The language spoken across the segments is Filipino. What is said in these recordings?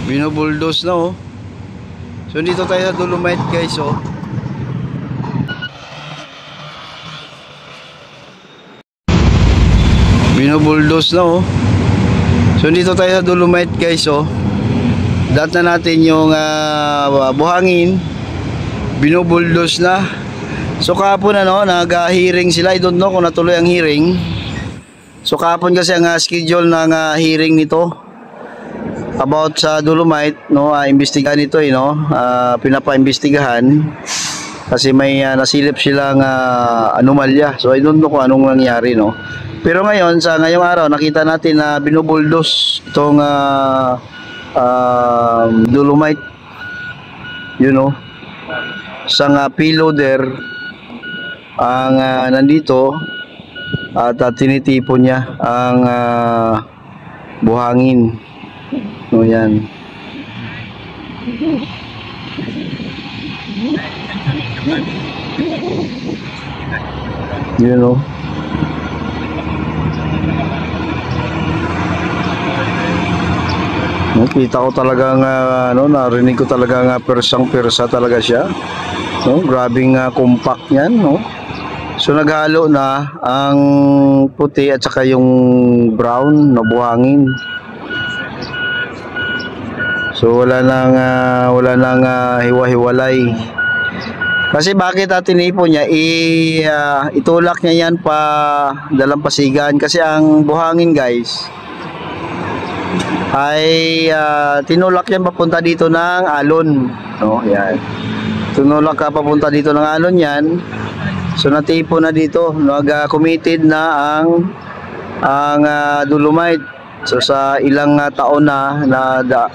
Binubuldos na oh. So dito tayo sa Dolomite guys oh. Binubuldos na oh. So dito tayo sa Dolomite guys oh. Dat na natin yung buhangin. Binubuldos na. So kahapon nag-hearing sila. I don't know kung natuloy ang hearing. So kahapon kasi ang schedule ng hearing nito about sa Dolomite, imbestigahan ito pinapa-imbestigahan kasi may nasilip silang anomalya. So I don't know kung anong nangyari Pero ngayon sa ngayong araw nakita natin na binubuldos itong Dolomite. Isang payloader ang nandito at tinitipon niya ang buhangin. Yan. Kita ko talagang narinig ko talagang persang-persa talaga siya. Grabing compact niyan, So naghalo na ang puti at saka yung brown na buhangin. So wala nang hiwa-hiwalay. Kasi bakit tinipon niya? Itulak niya yan pa dalampasigan kasi ang buhangin guys ay tinulak yan papunta dito ng alon. Yan. Tinulak ka papunta dito ng alon yan. So natipon na dito, committed na ang Dolomite. So sa ilang taon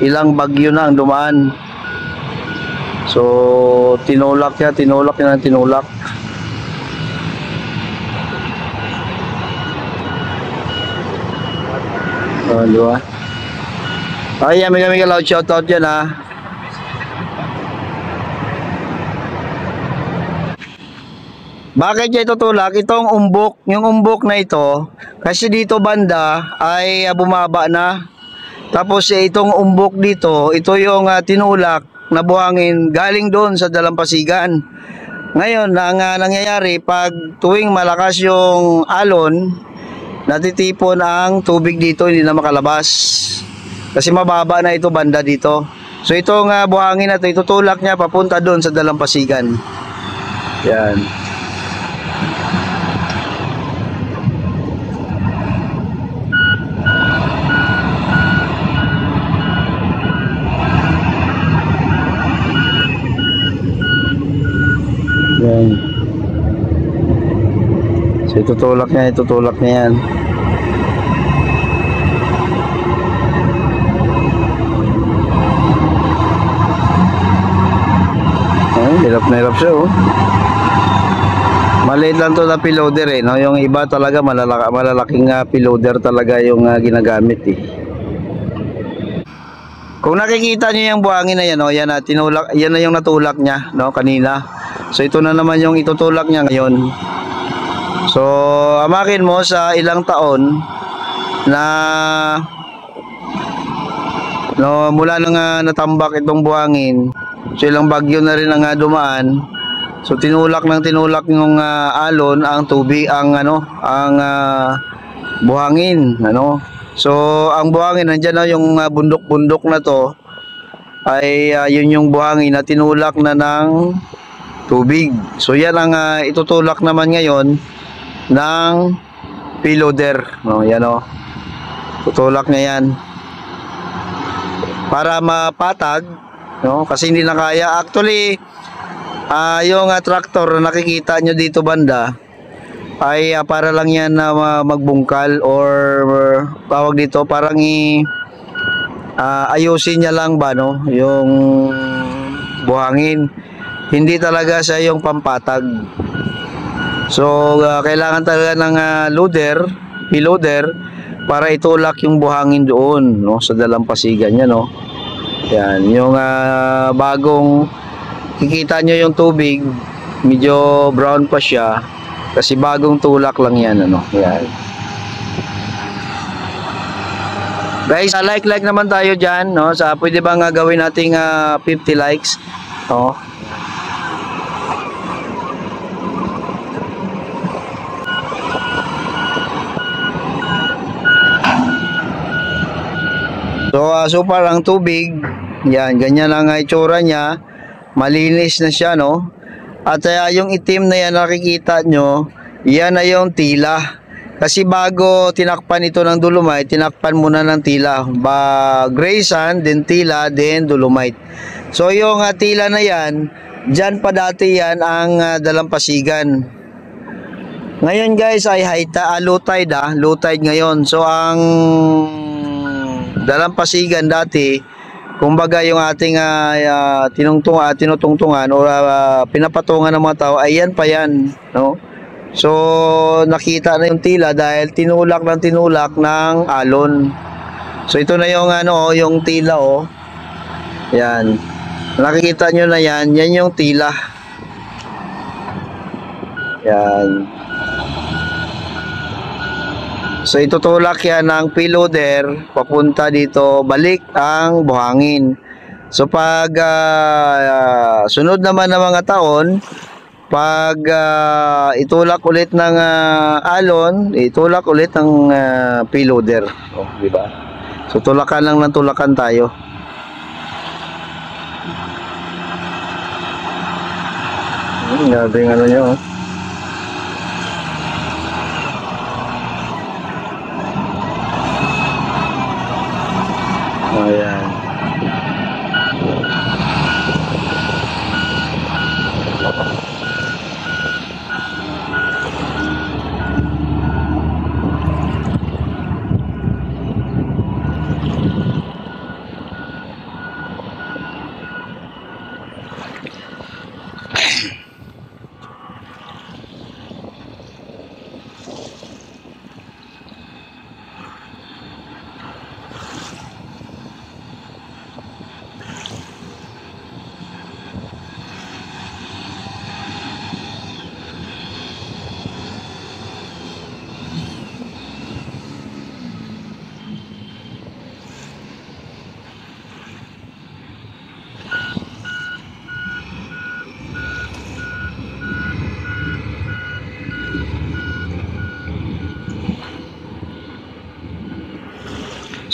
ilang bagyo na ang dumaan. So tinulak niya. Diba? Ay, may loud shoutout dyan Bakit niya itutulak? Itong umbok, yung umbok na ito, kasi dito banda ay bumaba na. Tapos itong umbok dito, ito yung tinulak na buhangin galing doon sa dalampasigan. Ngayon, ang nangyayari, pag tuwing malakas yung alon, natitipon ang tubig dito, hindi na makalabas. Kasi mababa na ito banda dito. So itong buhangin na ito, itutulak niya papunta doon sa dalampasigan. Yan. Yan. So itutulak niya yan. Hirap na hirap siya Maliit lang to na payloader yung iba talaga malalaking payloader talaga yung ginagamit Kung nakikita niyo yung buhangin na yan yan tinulak, yan na yung natulak niya kanina. So ito na naman yung itutulak niya ngayon. So amakin mo sa ilang taon na mula nang natambak itong buhangin. So ilang bagyo na rin ang dumaan. So tinulak yung alon ang tubig ang buhangin So ang buhangin nandiyan yung bundok-bundok na to ay yun yung buhangin na tinulak na ng tubig. So yan ang itutulak naman ngayon ng payloader. Yan tutulak niya yan para mapatag kasi hindi na kaya. Actually yung tractor na nakikita nyo dito banda ay para lang yan na magbungkal or tawag dito parang ayusin niya lang ba yung buhangin. Hindi talaga siya yung pampatag. So kailangan talaga ng payloader para itulak yung buhangin doon sa dalampasigan niya Yan, yung bagong kikita nyo yung tubig, medyo brown pa siya kasi bagong tulak lang yan Yan. Guys, like naman tayo dyan, no? Pwede bang gawin nating 50 likes? Oh. So far ang tubig, yan, ganyan ang itsura niya. Malinis na siya, no? At yung itim na yan nakikita nyo, yan ay yung tila. Kasi bago tinakpan ito ng dolomite, tinakpan muna ng tila. Gray sand, then tila, then dolomite. So yung tila na yan, dyan pa dati yan ang dalampasigan. Ngayon guys ay low tide, low tide ngayon. So ang dalampasigan dati, kumbaga yung ating tinutungtungan o pinapatungan ng mga tao, ayan pa yan, no? So nakita na yung tila dahil tinulak ng alon. So ito na yung yung tila, oh. Yan. Nakikita nyo na yan, yan yung tila. Yan. So itutulak yan ng payloader papunta dito, balik ang buhangin. So pag sunod naman ng mga taon, pag itulak ulit ng alon, itulak ulit ng payloader. Oh, di ba? So tulakan lang ng tulakan tayo. Grabe yung nyo. Ayan.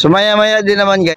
So maya-maya din naman guys.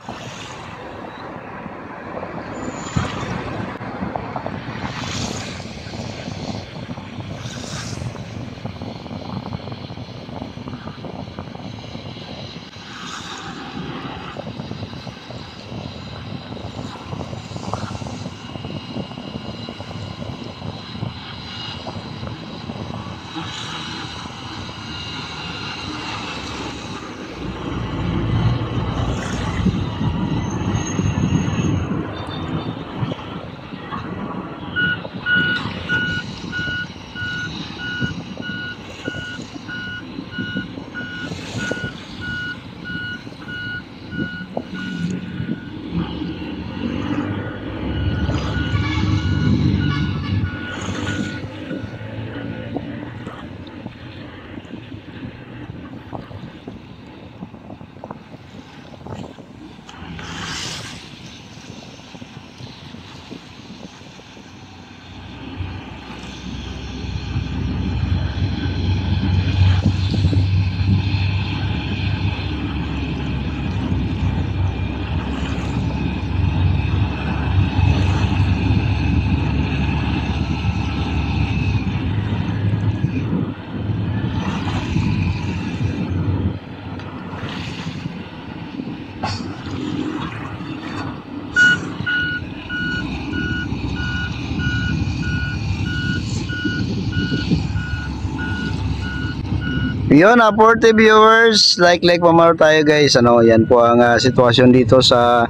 Yun, 40 viewers, like mamaro tayo guys. Yan po ang sitwasyon dito sa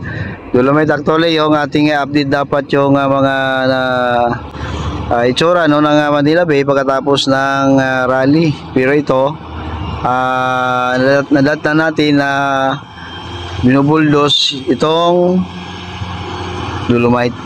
Dolomite. Actually, yung ating update dapat yung mga itsura ng Manila Bay pagkatapos ng rally. Pero ito, nadat na natin na binubuldos itong Dolomite.